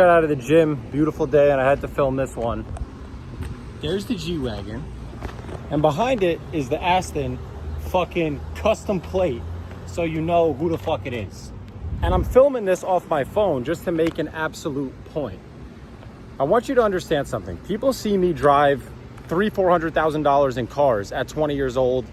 Got out of the gym, beautiful day, and I had to film this one. There's the G-Wagon, and behind it is the Aston fucking custom plate, so you know who the fuck it is. And I'm filming this off my phone just to make an absolute point. I want you to understand something. People see me drive $300,000-$400,000 in cars at 20 years old.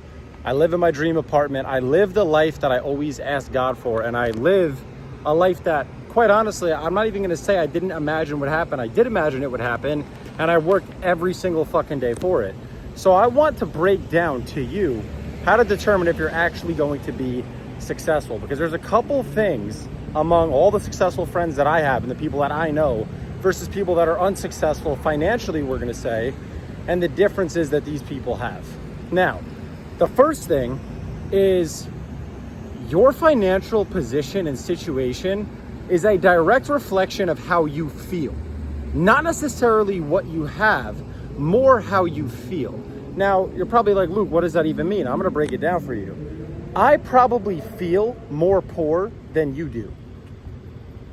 I live in my dream apartment. I live the life that I always ask God for, and I live a life that, quite honestly, I'm not even gonna say I didn't imagine would happen. I did imagine it would happen, and I worked every single fucking day for it. So I want to break down to you how to determine if you're actually going to be successful, because there's a couple things among all the successful friends that I have and the people that I know versus people that are unsuccessful financially, we're gonna say, and the differences that these people have. Now, the first thing is your financial position and situation is a direct reflection of how you feel. Not necessarily what you have, more how you feel. Now, you're probably like, Luke, what does that even mean? I'm gonna break it down for you. I probably feel more poor than you do.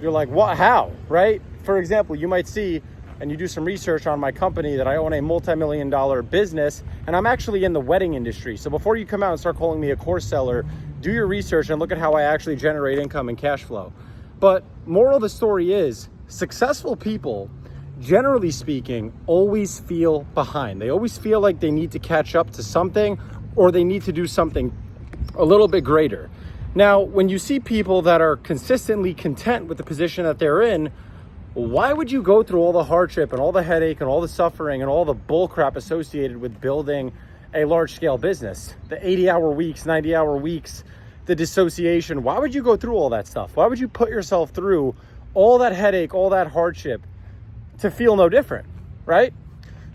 You're like, what, how, right? For example, you might see, and you do some research on my company, that I own a multi-million-dollar business, and I'm actually in the wedding industry. So before you come out and start calling me a course seller, do your research and look at how I actually generate income and cash flow. But moral of the story is, successful people, generally speaking, always feel behind. They always feel like they need to catch up to something, or they need to do something a little bit greater. Now, when you see people that are consistently content with the position that they're in, why would you go through all the hardship and all the headache and all the suffering and all the bull crap associated with building a large scale business? The 80-hour weeks, 90-hour weeks, the dissociation. Why would you go through all that stuff? Why would you put yourself through all that headache, all that hardship to feel no different, right?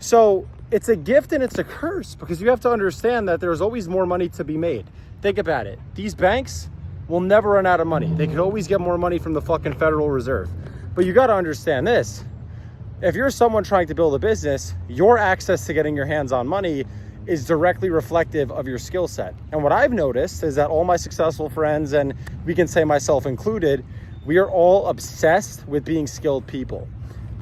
So it's a gift and it's a curse, because you have to understand that there's always more money to be made. Think about it. These banks will never run out of money. They could always get more money from the fucking Federal Reserve. But you got to understand this. If you're someone trying to build a business, your access to getting your hands on money is directly reflective of your skill set. And what I've noticed is that all my successful friends, and we can say myself included, we are all obsessed with being skilled people.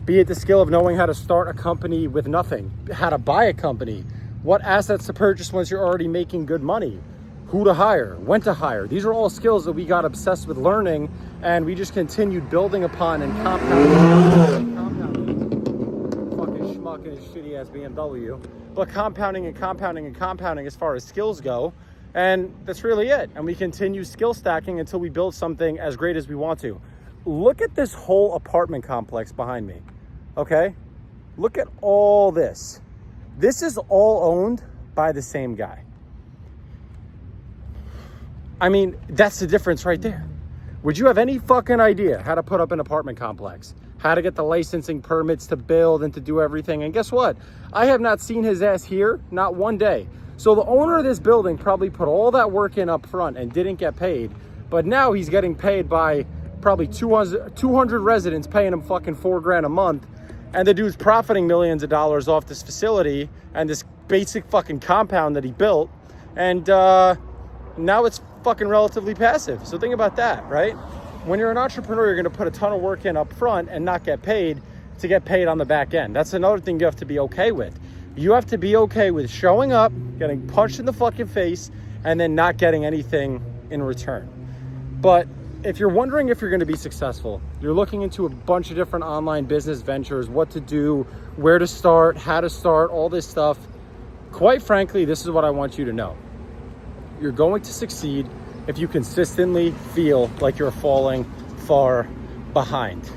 Be it the skill of knowing how to start a company with nothing, how to buy a company, what assets to purchase once you're already making good money, who to hire, when to hire. These are all skills that we got obsessed with learning, and we just continued building upon and compounding. Fucking schmuck in his shitty ass BMW. But compounding and compounding and compounding as far as skills go. And that's really it. And we continue skill stacking until we build something as great as we want to. Look at this whole apartment complex behind me, okay? Look at all this. This is all owned by the same guy. I mean, that's the difference right there. Would you have any fucking idea how to put up an apartment complex? How to get the licensing permits to build and to do everything? And guess what? I have not seen his ass here, not one day. So the owner of this building probably put all that work in up front and didn't get paid. But now he's getting paid by probably 200 residents paying him fucking $4,000 a month. And the dude's profiting millions of dollars off this facility and this basic fucking compound that he built. And now it's fucking relatively passive. So think about that, right? When you're an entrepreneur, you're going to put a ton of work in up front and not get paid to get paid on the back end. That's another thing you have to be okay with. You have to be okay with showing up, getting punched in the fucking face, and then not getting anything in return. But if you're wondering if you're going to be successful, you're looking into a bunch of different online business ventures, what to do, where to start, how to start, all this stuff. Quite frankly, this is what I want you to know. You're going to succeed if you consistently feel like you're falling far behind.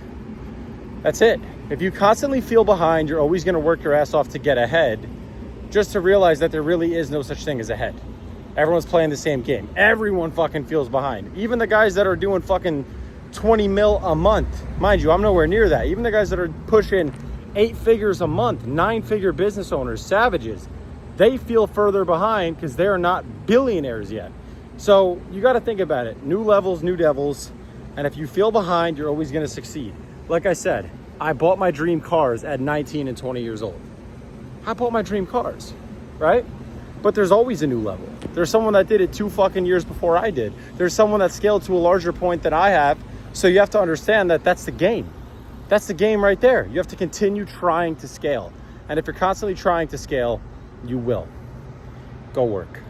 That's it. If you constantly feel behind, you're always going to work your ass off to get ahead, just to realize that there really is no such thing as ahead. Everyone's playing the same game. Everyone fucking feels behind. Even the guys that are doing fucking 20 mil a month. Mind you, I'm nowhere near that. Even the guys that are pushing 8 figures a month, 9-figure business owners, savages, they feel further behind because they're not billionaires yet. So you got to think about it. New levels, new devils. And if you feel behind, you're always going to succeed. Like I said, I bought my dream cars at 19 and 20 years old. I bought my dream cars, right? But there's always a new level. There's someone that did it 2 fucking years before I did. There's someone that scaled to a larger point than I have. So you have to understand that that's the game. That's the game right there. You have to continue trying to scale. And if you're constantly trying to scale, you will. Go work.